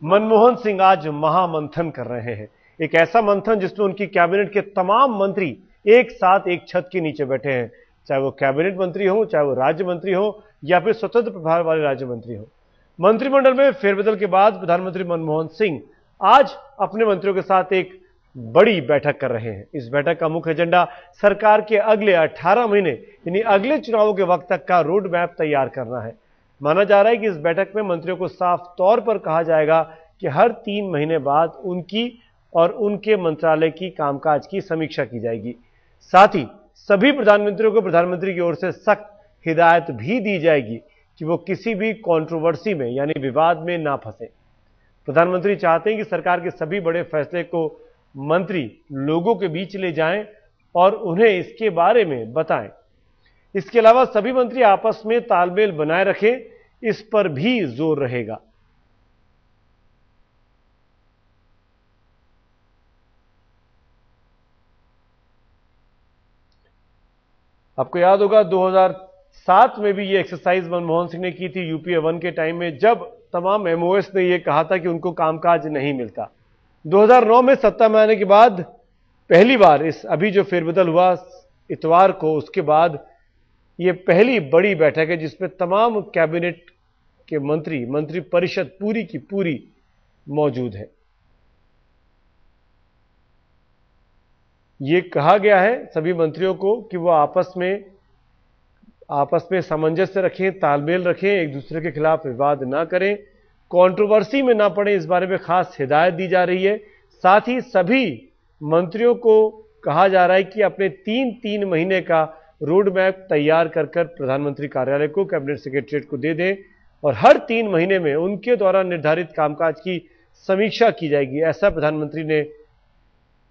मनमोहन सिंह आज महामंथन कर रहे हैं। एक ऐसा मंथन जिसमें उनकी कैबिनेट के तमाम मंत्री एक साथ एक छत के नीचे बैठे हैं, चाहे वो कैबिनेट मंत्री हो, चाहे वो राज्य मंत्री हो या फिर स्वतंत्र प्रभार वाले राज्य मंत्री हो। मंत्रिमंडल में फेरबदल के बाद प्रधानमंत्री मनमोहन सिंह आज अपने मंत्रियों के साथ एक बड़ी बैठक कर रहे हैं। इस बैठक का मुख्य एजेंडा सरकार के अगले 18 महीने यानी अगले चुनावों के वक्त तक का रोड मैप तैयार करना है। माना जा रहा है कि इस बैठक में मंत्रियों को साफ तौर पर कहा जाएगा कि हर 3 महीने बाद उनकी और उनके मंत्रालय की कामकाज की समीक्षा की जाएगी। साथ ही सभी प्रधानमंत्रियों को प्रधानमंत्री की ओर से सख्त हिदायत भी दी जाएगी कि वो किसी भी कंट्रोवर्सी में यानी विवाद में ना फंसे। प्रधानमंत्री चाहते हैं कि सरकार के सभी बड़े फैसले को मंत्री लोगों के बीच ले जाएं और उन्हें इसके बारे में बताएं। इसके अलावा सभी मंत्री आपस में तालमेल बनाए रखें, इस पर भी जोर रहेगा। आपको याद होगा 2007 में भी ये एक्सरसाइज मनमोहन सिंह ने की थी यूपीए 1 के टाइम में, जब तमाम एमओएस ने यह कहा था कि उनको कामकाज नहीं मिलता। 2009 में सत्ता में आने के बाद पहली बार इस अभी जो फेरबदल हुआ इतवार को, उसके बाद ये पहली बड़ी बैठक है जिसमें तमाम कैबिनेट के मंत्री परिषद पूरी की पूरी मौजूद है। ये कहा गया है सभी मंत्रियों को कि वो आपस में सामंजस्य रखें, तालमेल रखें, एक दूसरे के खिलाफ विवाद ना करें, कंट्रोवर्सी में ना पड़े, इस बारे में खास हिदायत दी जा रही है। साथ ही सभी मंत्रियों को कहा जा रहा है कि अपने 3-3 महीने का रोड मैप तैयार कर प्रधानमंत्री कार्यालय को, कैबिनेट सेक्रेटरीट को दे दें और हर 3 महीने में उनके द्वारा निर्धारित कामकाज की समीक्षा की जाएगी। ऐसा प्रधानमंत्री ने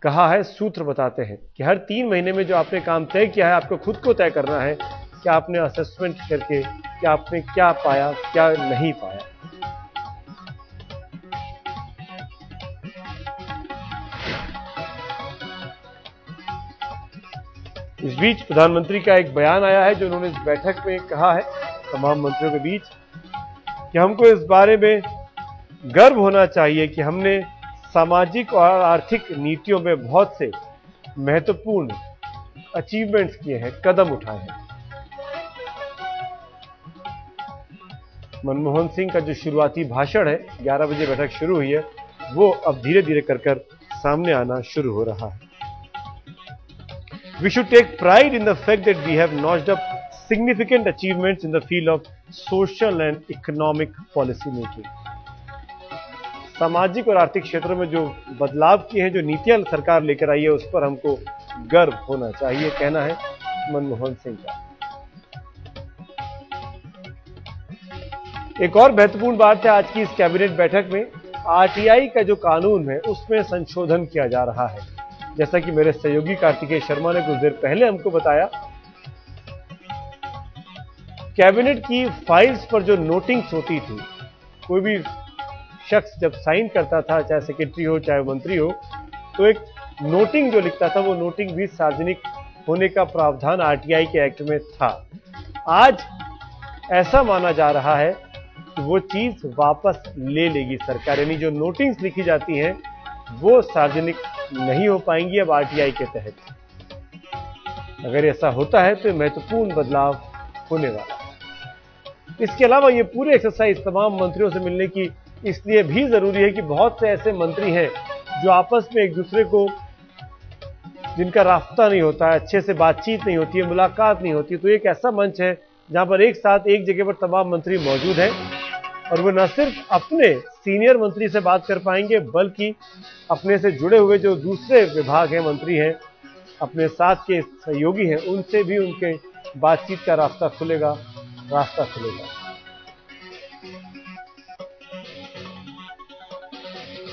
कहा है। सूत्र बताते हैं कि हर 3 महीने में जो आपने काम तय किया है, आपको खुद को तय करना है कि आपने असेसमेंट करके कि आपने क्या पाया, क्या नहीं पाया। इस बीच प्रधानमंत्री का एक बयान आया है जो उन्होंने इस बैठक में कहा है तमाम मंत्रियों के बीच कि हमको इस बारे में गर्व होना चाहिए कि हमने सामाजिक और आर्थिक नीतियों में बहुत से महत्वपूर्ण अचीवमेंट्स किए हैं, कदम उठाए हैं। मनमोहन सिंह का जो शुरुआती भाषण है, 11 बजे बैठक शुरू हुई है, वो अब धीरे धीरे कर सामने आना शुरू हो रहा है। We should take pride in the fact that we have notched up significant achievements in the field of social and economic policy making. सामाजिक और आर्थिक क्षेत्रों में जो बदलाव किए हैं, जो नीतियां सरकार लेकर आई है, उस पर हमको गर्व होना चाहिए, कहना है मनमोहन सिंह का। एक और महत्वपूर्ण बात है आज की इस कैबिनेट बैठक में, आरटीआई का जो कानून है उसमें संशोधन किया जा रहा है। जैसा कि मेरे सहयोगी कार्तिकेय शर्मा ने कुछ देर पहले हमको बताया, कैबिनेट की फाइल्स पर जो नोटिंग्स होती थी, कोई भी शख्स जब साइन करता था, चाहे सेक्रेटरी हो चाहे मंत्री हो, तो एक नोटिंग जो लिखता था वो नोटिंग भी सार्वजनिक होने का प्रावधान आरटीआई के एक्ट में था। आज ऐसा माना जा रहा है कि वो चीज वापस ले लेगी सरकार, यानी जो नोटिंग्स लिखी जाती हैं वो सार्वजनिक नहीं हो पाएंगी अब आरटीआई के तहत। अगर ऐसा होता है तो महत्वपूर्ण बदलाव होने वाला है। इसके अलावा ये पूरे एक्सरसाइज तमाम मंत्रियों से मिलने की इसलिए भी जरूरी है कि बहुत से ऐसे मंत्री हैं जो आपस में एक दूसरे को, जिनका रास्ता नहीं होता है, अच्छे से बातचीत नहीं होती है, मुलाकात नहीं होती, तो एक ऐसा मंच है जहां पर एक साथ एक जगह पर तमाम मंत्री मौजूद हैं और वो न सिर्फ अपने सीनियर मंत्री से बात कर पाएंगे बल्कि अपने से जुड़े हुए जो दूसरे विभाग हैं, मंत्री हैं, अपने साथ के सहयोगी हैं, उनसे भी उनके बातचीत का रास्ता खुलेगा।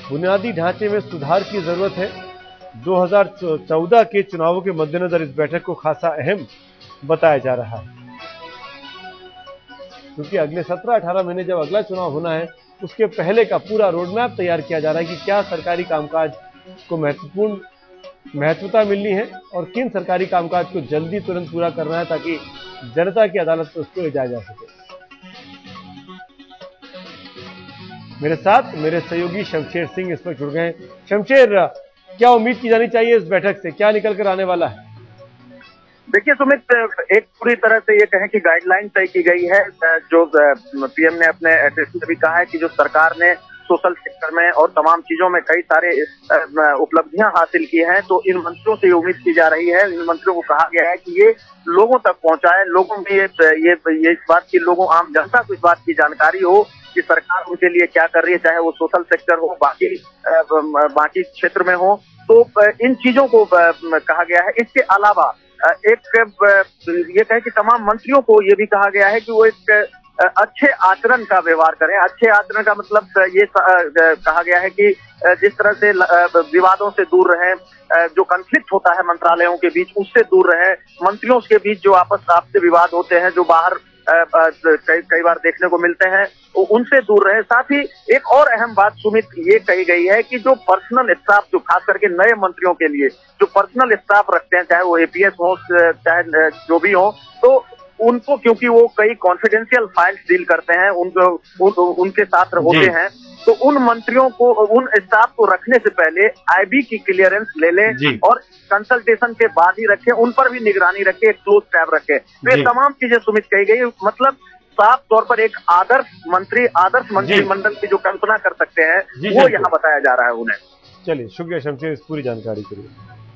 बुनियादी ढांचे में सुधार की जरूरत है। 2014 के चुनावों के मद्देनजर इस बैठक को खासा अहम बताया जा रहा है, क्योंकि अगले 17-18 महीने जब अगला चुनाव होना है, उसके पहले का पूरा रोड मैप तैयार किया जा रहा है कि क्या सरकारी कामकाज को महत्वता मिलनी है और किन सरकारी कामकाज को जल्दी तुरंत पूरा करना है ताकि जनता की अदालत में उसको ले जाया जा सके। मेरे साथ मेरे सहयोगी शमशेर सिंह इस पर जुड़ गए हैं। शमशेर, क्या उम्मीद की जानी चाहिए इस बैठक से, क्या निकल कर आने वाला है? देखिए सुमित, एक पूरी तरह से ये कहें कि गाइडलाइन तय की गई है। जो पीएम ने अपने एड्रेस में भी कहा है कि जो सरकार ने सोशल सेक्टर में और तमाम चीजों में कई सारे उपलब्धियां हासिल की हैं, तो इन मंत्रियों से उम्मीद की जा रही है, इन मंत्रियों को कहा गया है कि ये लोगों तक पहुंचाए, लोगों में ये इस बात की, लोगों आम जनता को इस बात की जानकारी हो कि सरकार उनके लिए क्या कर रही है, चाहे वो सोशल सेक्टर हो, बाकी क्षेत्र में हो। तो इन चीजों को कहा गया है। इसके अलावा एक ये कहे कि तमाम मंत्रियों को ये भी कहा गया है कि वो एक अच्छे आचरण का व्यवहार करें। अच्छे आचरण का मतलब ये कहा गया है कि जिस तरह से विवादों से दूर रहें, जो कॉन्फ्लिक्ट होता है मंत्रालयों के बीच उससे दूर रहें, मंत्रियों के बीच जो आपस विवाद होते हैं, जो बाहर कई बार देखने को मिलते हैं, तो उनसे दूर रहे। साथ ही एक और अहम बात सुमित ये कही गई है कि जो पर्सनल स्टाफ, जो खास करके नए मंत्रियों के लिए जो पर्सनल स्टाफ रखते हैं, चाहे वो एपीएस हो, चाहे जो भी हो, तो उनको, क्योंकि वो कई कॉन्फिडेंशियल फाइल्स डील करते हैं, उनके साथ होते हैं, तो उन मंत्रियों को, उन स्टाफ को रखने से पहले आईबी की क्लियरेंस ले लें और कंसल्टेशन के बाद ही रखें, उन पर भी निगरानी रखें, एक क्लोज टैब रखें। तो ये तमाम चीजें सुमित कही गई, मतलब साफ तौर पर एक आदर्श मंत्रिमंडल की जो कल्पना कर सकते हैं वो यहाँ बताया जा रहा है उन्हें। चलिए, शुक्रिया शमशेर इस पूरी जानकारी के लिए।